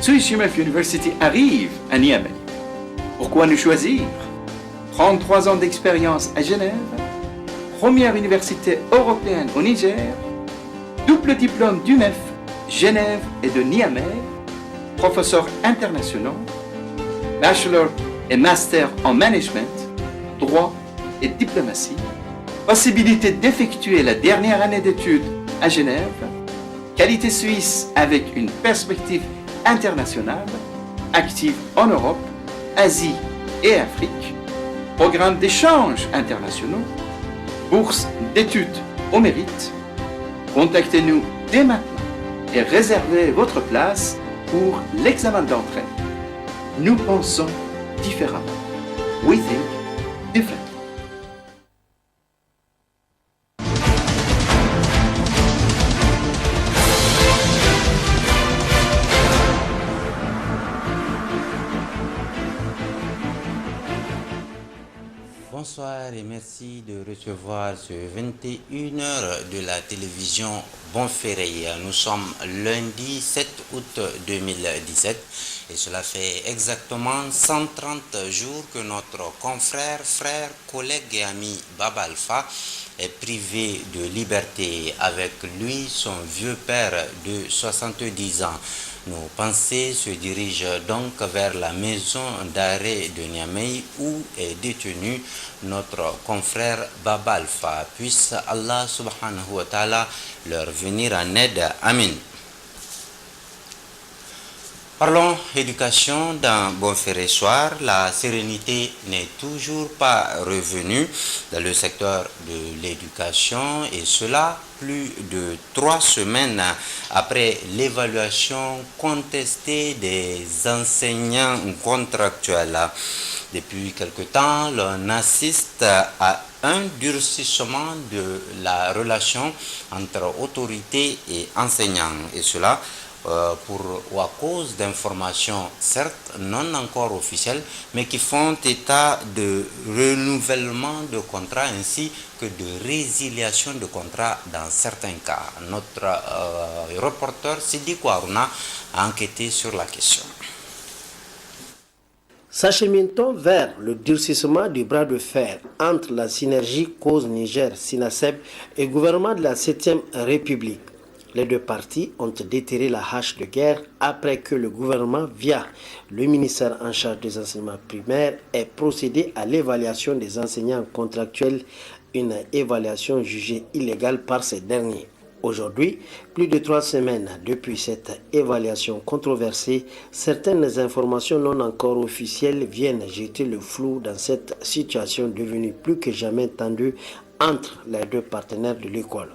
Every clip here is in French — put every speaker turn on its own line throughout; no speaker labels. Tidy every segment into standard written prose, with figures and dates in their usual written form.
Tsuishima University arrive à Niamey. Pourquoi nous choisir? 33 ans d'expérience à Genève, première université européenne au Niger, double diplôme d'UNEF, Genève et de Niamey, professeurs internationaux, bachelor et master en management, droit et diplomatie, possibilité d'effectuer la dernière année d'études à Genève, qualité suisse avec une perspective internationale, active en Europe, Asie et Afrique, programme d'échanges internationaux, bourse d'études au mérite. Contactez-nous dès maintenant et réservez votre place pour l'examen d'entrée. Nous pensons différemment. We think differently.
Bonsoir et merci de recevoir ce 21h de la télévision Bonferré. Nous sommes lundi 7 août 2017 et cela fait exactement 130 jours que notre confrère, frère, collègue et ami Baba Alpha est privé de liberté. Avec lui, son vieux père de 70 ans. Nos pensées se dirigent donc vers la maison d'arrêt de Niamey où est détenu notre confrère Baba Alpha. Puisse Allah subhanahu wa ta'ala leur venir en aide. Amin. Parlons éducation dans Bonferré Soir. La sérénité n'est toujours pas revenue dans le secteur de l'éducation et cela plus de 3 semaines après l'évaluation contestée des enseignants contractuels. Depuis quelque temps, l'on assiste à un durcissement de la relation entre autorités et enseignants et cela ou à cause d'informations certes non encore officielles mais qui font état de renouvellement de contrats ainsi que de résiliation de contrats dans certains cas. Notre reporter Sidi Kouarouna a enquêté sur la question.
S'achemine-t-on vers le durcissement du bras de fer entre la synergie cause Niger-Sinaseb et le gouvernement de la 7e République? Les deux parties ont déterré la hache de guerre après que le gouvernement, via le ministère en charge des enseignements primaires, ait procédé à l'évaluation des enseignants contractuels, une évaluation jugée illégale par ces derniers. Aujourd'hui, plus de 3 semaines depuis cette évaluation controversée, certaines informations non encore officielles viennent jeter le flou dans cette situation devenue plus que jamais tendue entre les deux partenaires de l'école.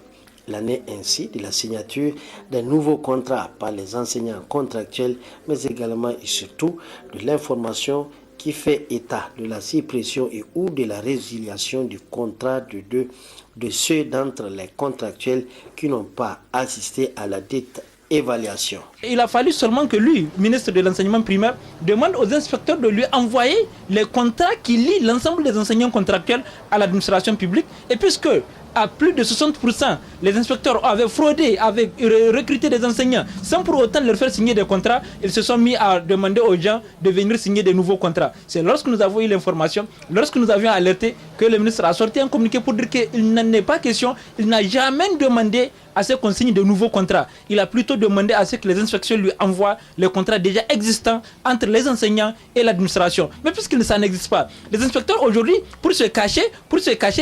L'année ainsi de la signature d'un nouveau contrat par les enseignants contractuels, mais également et surtout de l'information qui fait état de la suppression et ou de la résiliation du contrat de ceux d'entre les contractuels qui n'ont pas assisté à la dite évaluation.
Il a fallu seulement que lui, ministre de l'enseignement primaire, demande aux inspecteurs de lui envoyer les contrats qui lient l'ensemble des enseignants contractuels à l'administration publique. Et puisque à plus de 60%, les inspecteurs avaient fraudé, avaient recruté des enseignants sans pour autant leur faire signer des contrats, ils se sont mis à demander aux gens de venir signer des nouveaux contrats. C'est lorsque nous avons eu l'information, lorsque nous avions alerté, que le ministre a sorti un communiqué pour dire qu'il n'en est pas question, il n'a jamais demandé à ce qu'on signe de nouveaux contrats. Il a plutôt demandé à ce que les inspections lui envoient les contrats déjà existants entre les enseignants et l'administration. Mais puisqu'il ne s'en existe pas, les inspecteurs aujourd'hui, pour se cacher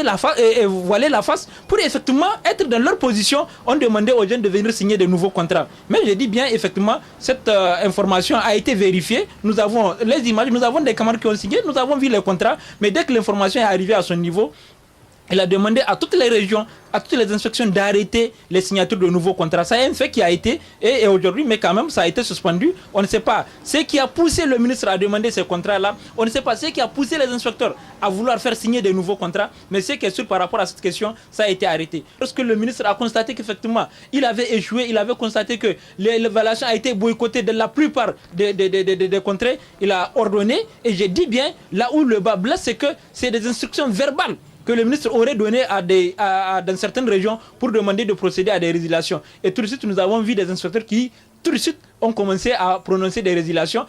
la face et voiler la face, pour effectivement être dans leur position, ont demandé aux gens de venir signer de nouveaux contrats. Mais je dis bien, effectivement, cette information a été vérifiée. Nous avons les images, nous avons des camarades qui ont signé, nous avons vu les contrats, mais dès que l'information est arrivée à son niveau, il a demandé à toutes les régions, à toutes les inspections d'arrêter les signatures de nouveaux contrats. Ça est un fait qui a été, et aujourd'hui, mais quand même, ça a été suspendu. On ne sait pas ce qui a poussé le ministre à demander ces contrats-là. On ne sait pas ce qui a poussé les inspecteurs à vouloir faire signer de nouveaux contrats. Mais ce qui est sûr par rapport à cette question, ça a été arrêté. Lorsque le ministre a constaté qu'effectivement, il avait échoué, il avait constaté que l'évaluation a été boycottée de la plupart des contrées, il a ordonné, et je dis bien, là où le bas blesse, c'est que c'est des instructions verbales que le ministre aurait donné dans certaines régions pour demander de procéder à des résiliations. Et tout de suite, nous avons vu des inspecteurs qui tout de suite ont commencé à prononcer des résiliations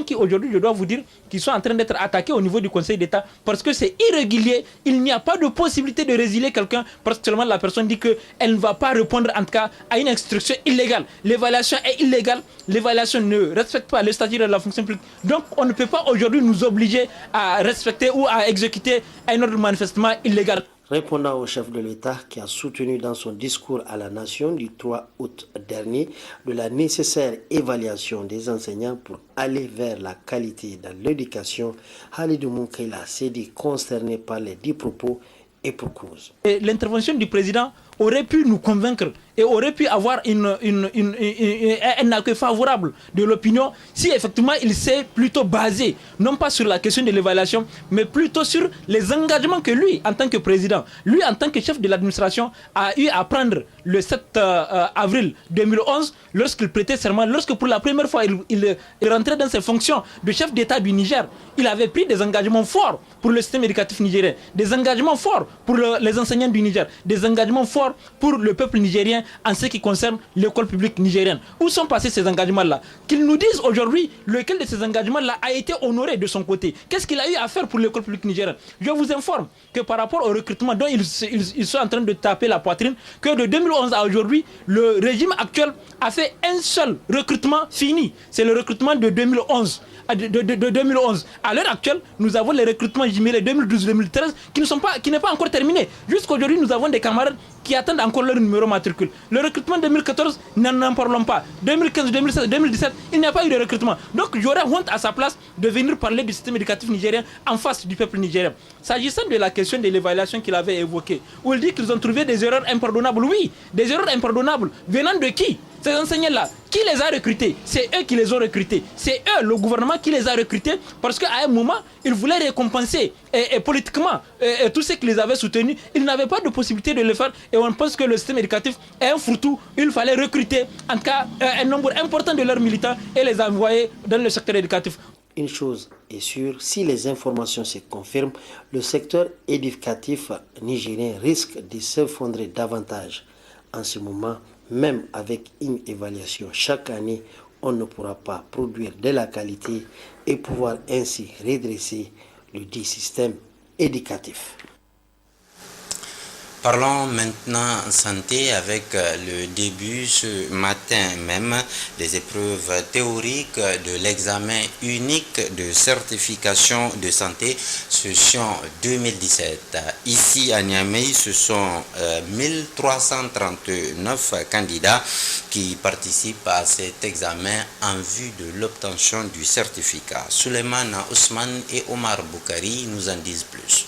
qui aujourd'hui, je dois vous dire, qui sont en train d'être attaquées au niveau du Conseil d'État parce que c'est irrégulier. Il n'y a pas de possibilité de résilier quelqu'un parce que seulement la personne dit qu'elle ne va pas répondre en tout cas à une instruction illégale. L'évaluation est illégale, l'évaluation ne respecte pas le statut de la fonction publique. Donc on ne peut pas aujourd'hui nous obliger à respecter ou à exécuter un ordre manifestement illégal.
Répondant au chef de l'État qui a soutenu dans son discours à la nation du 3 août dernier de la nécessaire évaluation des enseignants pour aller vers la qualité dans l'éducation, Halidou Moukaila s'est dit concerné par les 10 propos et pour cause.
L'intervention du président aurait pu nous convaincre et aurait pu avoir un accueil favorable de l'opinion si effectivement il s'est plutôt basé, non pas sur la question de l'évaluation, mais plutôt sur les engagements que lui, en tant que président, lui en tant que chef de l'administration, a eu à prendre le 7 avril 2011, lorsqu'il prêtait serment, lorsque pour la première fois il rentrait dans ses fonctions de chef d'État du Niger. Il avait pris des engagements forts pour le système éducatif nigérien, des engagements forts pour les enseignants du Niger, des engagements forts pour le peuple nigérien en ce qui concerne l'école publique nigérienne. Où sont passés ces engagements-là? Qu'ils nous disent aujourd'hui lequel de ces engagements-là a été honoré de son côté. Qu'est-ce qu'il a eu à faire pour l'école publique nigérienne? Je vous informe que par rapport au recrutement dont ils sont en train de taper la poitrine, que de 2011 à aujourd'hui, le régime actuel a fait un seul recrutement fini. C'est le recrutement de 2011. De 2011. À l'heure actuelle, nous avons les recrutements 2012-2013 qui n'est pas encore terminé. Jusqu'aujourd'hui, nous avons des camarades qui attendent encore leur numéro matricule. Le recrutement 2014, n'en parlons pas. 2015, 2016, 2017, il n'y a pas eu de recrutement. Donc j'aurais honte à sa place de venir parler du système éducatif nigérien en face du peuple nigérien. S'agissant de la question de l'évaluation qu'il avait évoquée, où il dit qu'ils ont trouvé des erreurs impardonnables. Oui, des erreurs impardonnables. Venant de qui? Ces enseignants-là, qui les a recrutés? C'est eux qui les ont recrutés. C'est eux, le gouvernement, qui les a recrutés parce qu'à un moment, ils voulaient récompenser et politiquement tous ceux qui les avaient soutenus. Ils n'avaient pas de possibilité de le faire et on pense que le système éducatif est un fourre-tout. Il fallait recruter en tout cas un nombre important de leurs militants et les envoyer dans le secteur éducatif.
Une chose est sûre, si les informations se confirment, le secteur éducatif nigérien risque de s'effondrer davantage. En ce moment, même avec une évaluation chaque année, on ne pourra pas produire de la qualité et pouvoir ainsi redresser le dit système éducatif.
Parlons maintenant santé avec le début ce matin même des épreuves théoriques de l'examen unique de certification de santé session 2017. Ici à Niamey, ce sont 1339 candidats qui participent à cet examen en vue de l'obtention du certificat. Souleymane Ousmane et Omar Boukari nous en disent plus.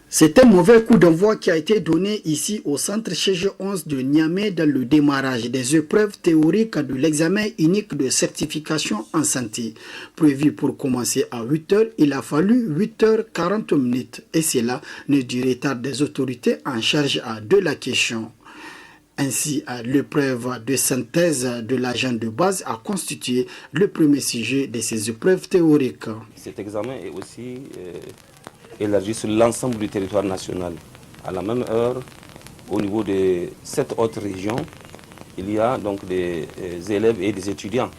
C'est un mauvais coup d'envoi qui a été donné ici au centre CG11 de Niamey dans le démarrage des épreuves théoriques de l'examen unique de certification en santé. Prévu pour commencer à 8h, il a fallu 8h40 et c'est là du retard des autorités en charge de la question. Ainsi, l'épreuve de synthèse de l'agent de base a constitué le premier sujet de ces épreuves théoriques.
Cet examen est aussi élargi sur l'ensemble du territoire national. À la même heure, au niveau de 7 autres régions, il y a donc des élèves et des étudiants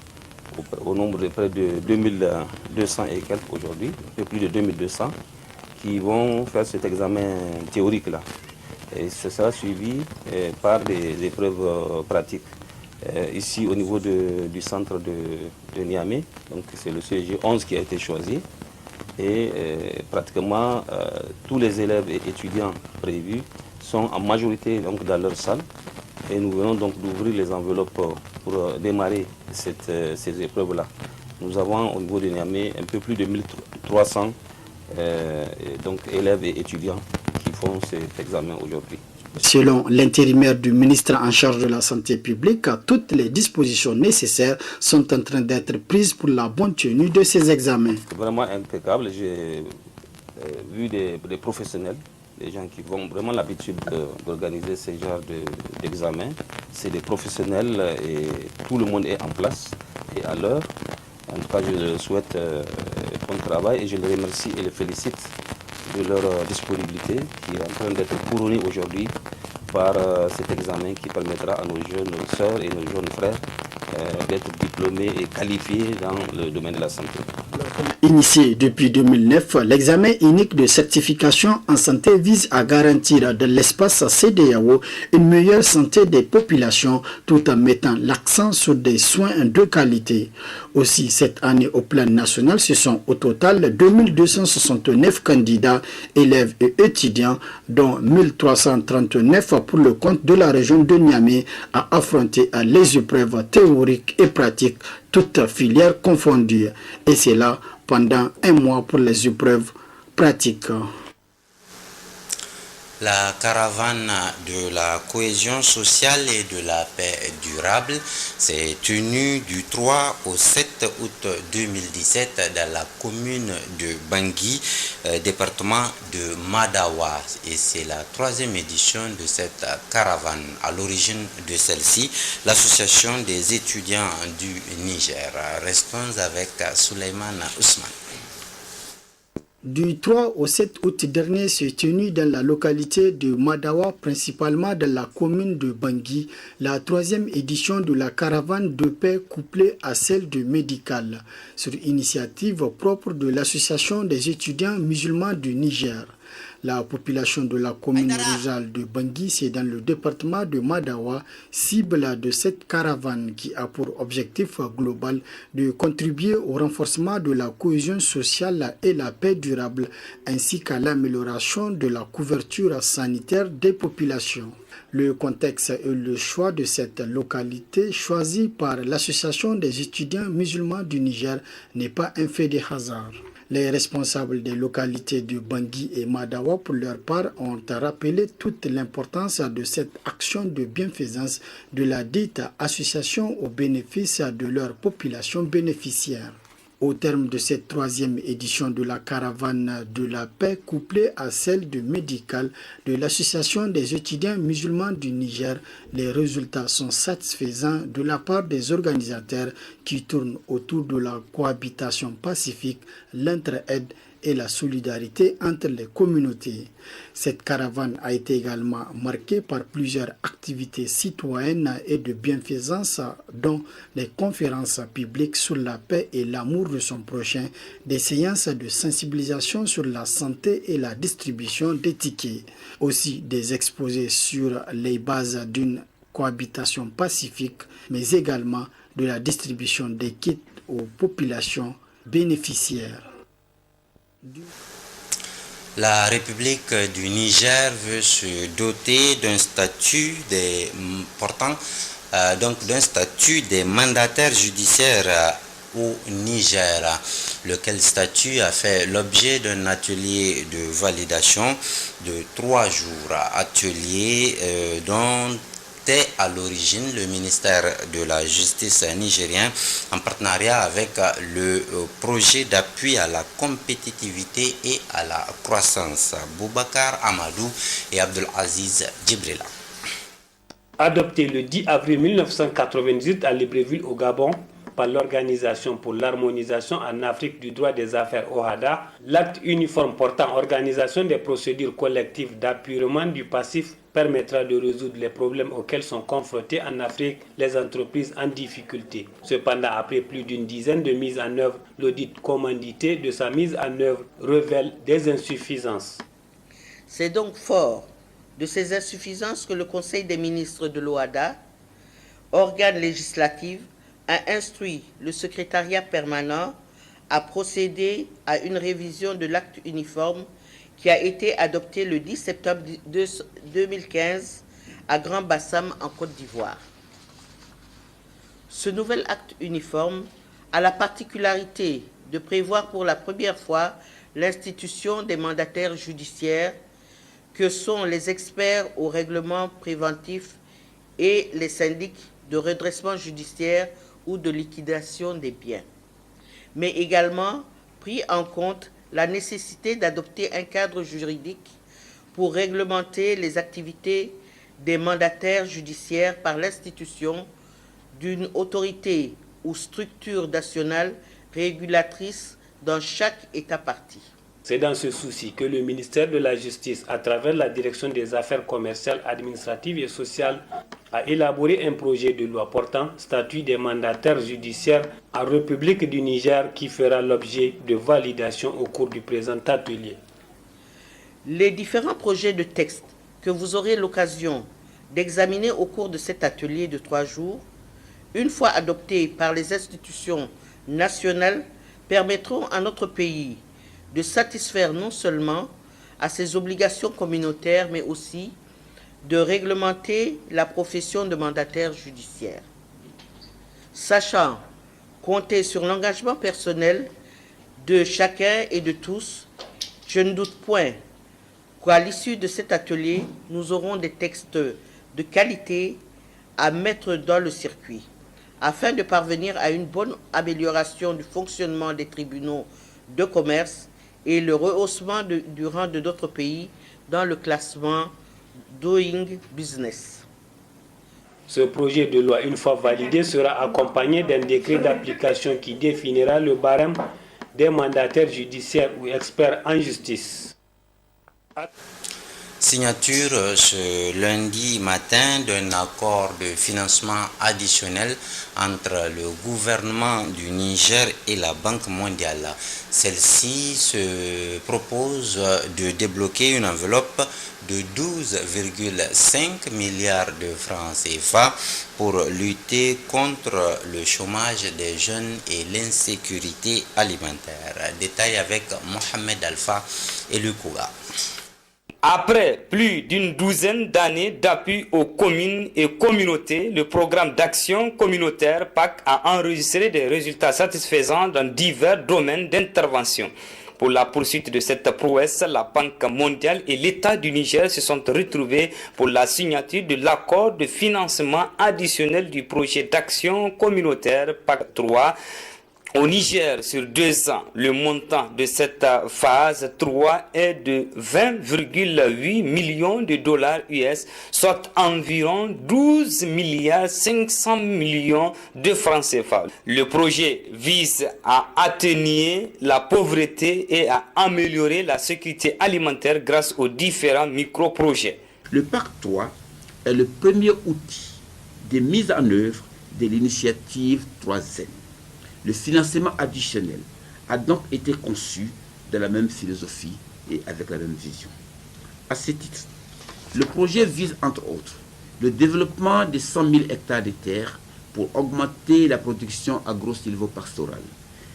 au nombre de près de 2200 et quelques aujourd'hui, un peu plus de 2200, qui vont faire cet examen théorique-là. Et ce sera suivi par des épreuves pratiques. Ici, au niveau du centre de Niamey, donc c'est le CG11 qui a été choisi. Et pratiquement tous les élèves et étudiants prévus sont en majorité donc, dans leur salle. Et nous venons donc d'ouvrir les enveloppes pour démarrer ces épreuves-là. Nous avons au niveau de Niamey un peu plus de 1300 donc, élèves et étudiants qui font cet examen aujourd'hui.
Selon l'intérimaire du ministre en charge de la santé publique, toutes les dispositions nécessaires sont en train d'être prises pour la bonne tenue de ces examens.
C'est vraiment impeccable. J'ai vu des professionnels, des gens qui ont vraiment l'habitude d'organiser ce genre d'examens. C'est des professionnels et tout le monde est en place et à l'heure. En tout cas, je leur souhaite bon travail et je les remercie et les félicite de leur disponibilité qui est en train d'être couronnée aujourd'hui par cet examen qui permettra à nos jeunes sœurs et nos jeunes frères d'être diplômés et qualifiés dans le domaine de la santé.
Initié depuis 2009, l'examen unique de certification en santé vise à garantir dans l'espace CEDEAO une meilleure santé des populations tout en mettant l'accent sur des soins de qualité. Aussi, cette année au plan national, ce sont au total 2269 candidats, élèves et étudiants, dont 1339 pour le compte de la région de Niamey, à affronter les épreuves théoriques et pratiques, toutes filières confondues. Et c'est là pendant un mois pour les épreuves pratiques.
La caravane de la cohésion sociale et de la paix durable s'est tenue du 3 au 7 août 2017 dans la commune de Bangui, département de Madawa. Et c'est la 3e édition de cette caravane. À l'origine de celle-ci, l'association des étudiants du Niger. Restons avec Souleymane Ousmane.
Du 3 au 7 août dernier s'est tenue dans la localité de Madawa, principalement dans la commune de Bangui, la 3e édition de la caravane de paix couplée à celle de médical, sur initiative propre de l'association des étudiants musulmans du Niger. La population de la commune rurale de Bangui, c'est dans le département de Madawa, cible de cette caravane qui a pour objectif global de contribuer au renforcement de la cohésion sociale et la paix durable, ainsi qu'à l'amélioration de la couverture sanitaire des populations. Le contexte et le choix de cette localité choisie par l'association des étudiants musulmans du Niger n'est pas un fait de hasard. Les responsables des localités de Bangui et Madawa, pour leur part, ont rappelé toute l'importance de cette action de bienfaisance de la dite association au bénéfice de leur population bénéficiaire. Au terme de cette 3e édition de la caravane de la paix couplée à celle de médical de l'association des étudiants musulmans du Niger, les résultats sont satisfaisants de la part des organisateurs qui tournent autour de la cohabitation pacifique, l'entraide et la solidarité entre les communautés. Cette caravane a été également marquée par plusieurs activités citoyennes et de bienfaisance, dont les conférences publiques sur la paix et l'amour de son prochain, des séances de sensibilisation sur la santé et la distribution des tickets, aussi des exposés sur les bases d'une cohabitation pacifique, mais également de la distribution des kits aux populations bénéficiaires.
La République du Niger veut se doter d'un statut d'un statut des mandataires judiciaires au Niger, lequel statut a fait l'objet d'un atelier de validation de 3 jours, atelier dont est à l'origine le ministère de la Justice nigérien en partenariat avec le projet d'appui à la compétitivité et à la croissance, Boubacar Amadou et Abdelaziz Djibrila.
Adopté le 10 avril 1998 à Libreville au Gabon par l'Organisation pour l'harmonisation en Afrique du droit des affaires OHADA, l'acte uniforme portant organisation des procédures collectives d'apurement du passif permettra de résoudre les problèmes auxquels sont confrontées en Afrique les entreprises en difficulté. Cependant, après plus d'une dizaine de mises en œuvre, l'audit commandité de sa mise en œuvre révèle des insuffisances.
C'est donc fort de ces insuffisances que le Conseil des ministres de l'OHADA, organe législatif, a instruit le secrétariat permanent à procéder à une révision de l'acte uniforme qui a été adopté le 10 septembre 2015 à Grand Bassam en Côte d'Ivoire. Ce nouvel acte uniforme a la particularité de prévoir pour la première fois l'institution des mandataires judiciaires que sont les experts au règlement préventif et les syndics de redressement judiciaire ou de liquidation des biens, mais également pris en compte la nécessité d'adopter un cadre juridique pour réglementer les activités des mandataires judiciaires par l'institution d'une autorité ou structure nationale régulatrice dans chaque État partie.
C'est dans ce souci que le ministère de la Justice, à travers la Direction des Affaires commerciales, administratives et sociales, a élaboré un projet de loi portant statut des mandataires judiciaires en République du Niger qui fera l'objet de validation au cours du présent atelier.
Les différents projets de texte que vous aurez l'occasion d'examiner au cours de cet atelier de 3 jours, une fois adoptés par les institutions nationales, permettront à notre pays de satisfaire non seulement à ses obligations communautaires, mais aussi de réglementer la profession de mandataire judiciaire. Sachant compter sur l'engagement personnel de chacun et de tous, je ne doute point qu'à l'issue de cet atelier, nous aurons des textes de qualité à mettre dans le circuit, afin de parvenir à une bonne amélioration du fonctionnement des tribunaux de commerce et le rehaussement du rang de d'autres pays dans le classement Doing Business.
Ce projet de loi, une fois validé, sera accompagné d'un décret d'application qui définira le barème des mandataires judiciaires ou experts en justice.
Signature ce lundi matin d'un accord de financement additionnel entre le gouvernement du Niger et la Banque mondiale. Celle-ci se propose de débloquer une enveloppe de 12,5 milliards de francs CFA pour lutter contre le chômage des jeunes et l'insécurité alimentaire. Détail avec Mohamed Alpha et Lukouga.
Après plus d'une douzaine d'années d'appui aux communes et communautés, le programme d'action communautaire PAC a enregistré des résultats satisfaisants dans divers domaines d'intervention. Pour la poursuite de cette prouesse, la Banque mondiale et l'État du Niger se sont retrouvés pour la signature de l'accord de financement additionnel du projet d'action communautaire PAC 3. Au Niger, sur 2 ans, le montant de cette phase 3 est de 20,8 millions de dollars US, soit environ 12 milliards 500 millions de francs CFA. Le projet vise à atténuer la pauvreté et à améliorer la sécurité alimentaire grâce aux différents micro-projets.
Le PAC 3 est le premier outil de mise en œuvre de l'initiative 3N. Le financement additionnel a donc été conçu de la même philosophie et avec la même vision. À ce titre, le projet vise entre autres le développement de 100 000 hectares de terres pour augmenter la production agro-silvopastorale,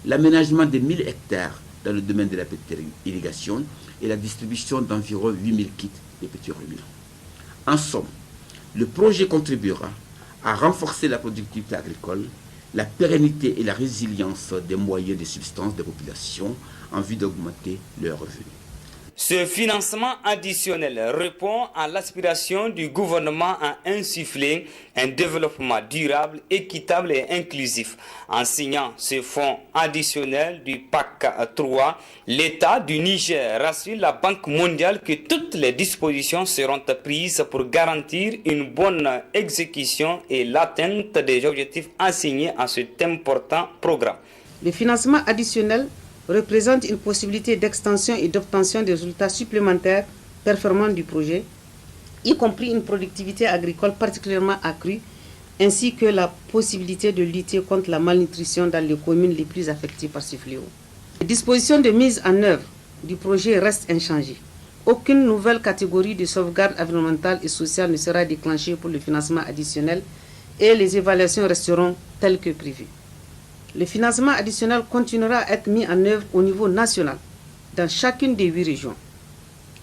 l'aménagement de 1000 hectares dans le domaine de la petite irrigation et la distribution d'environ 8000 kits de petits ruminants. En somme, le projet contribuera à renforcer la productivité agricole, la pérennité et la résilience des moyens de subsistance des populations en vue d'augmenter leurs revenus.
Ce financement additionnel répond à l'aspiration du gouvernement à insuffler un développement durable, équitable et inclusif. En signant ce fonds additionnel du PAC 3, l'État du Niger rassure la Banque mondiale que toutes les dispositions seront prises pour garantir une bonne exécution et l'atteinte des objectifs assignés à cet important programme.
Le financement additionnel représente une possibilité d'extension et d'obtention des résultats supplémentaires performants du projet, y compris une productivité agricole particulièrement accrue, ainsi que la possibilité de lutter contre la malnutrition dans les communes les plus affectées par ce fléau. Les dispositions de mise en œuvre du projet restent inchangées. Aucune nouvelle catégorie de sauvegarde environnementale et sociale ne sera déclenchée pour le financement additionnel et les évaluations resteront telles que prévues. Le financement additionnel continuera à être mis en œuvre au niveau national, dans chacune des 8 régions.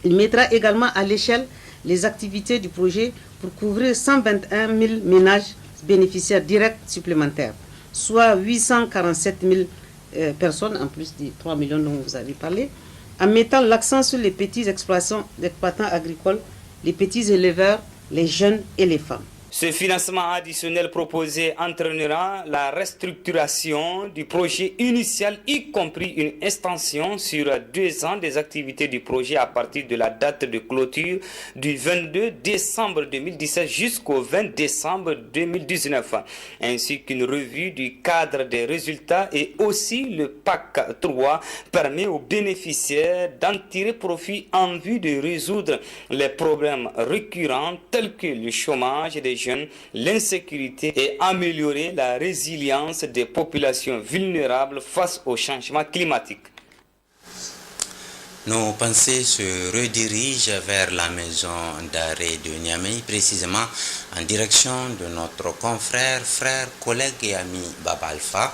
Il mettra également à l'échelle les activités du projet pour couvrir 121 000 ménages bénéficiaires directs supplémentaires, soit 847 000 personnes, en plus des 3 millions dont vous avez parlé, en mettant l'accent sur les petits exploitants agricoles, les petits éleveurs, les jeunes et les femmes.
Ce financement additionnel proposé entraînera la restructuration du projet initial, y compris une extension sur 2 ans des activités du projet à partir de la date de clôture du 22 décembre 2017 jusqu'au 20 décembre 2019, ainsi qu'une revue du cadre des résultats, et aussi le PAC 3 permet aux bénéficiaires d'en tirer profit en vue de résoudre les problèmes récurrents tels que le chômage des jeunes, l'insécurité et améliorer la résilience des populations vulnérables face au changement climatique.
Nos pensées se redirigent vers la maison d'arrêt de Niamey, précisément en direction de notre confrère, frère, collègue et ami Baba Alpha.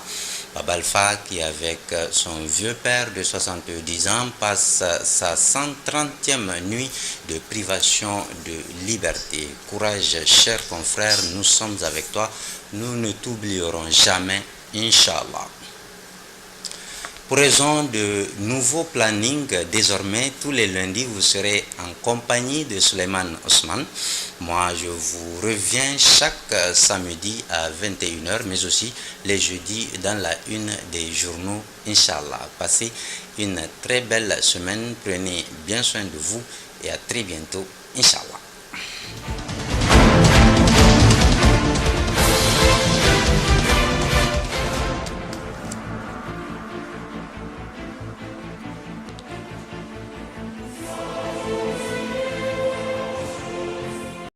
Baba Alpha qui, avec son vieux père de 70 ans, passe sa 130e nuit de privation de liberté. Courage, cher confrère, nous sommes avec toi, nous ne t'oublierons jamais, Inch'Allah. Pour raison de nouveau planning, désormais, tous les lundis, vous serez en compagnie de Suleiman Osman. Moi, je vous reviens chaque samedi à 21h, mais aussi les jeudis dans la une des journaux, Inch'Allah. Passez une très belle semaine, prenez bien soin de vous et à très bientôt, Inch'Allah.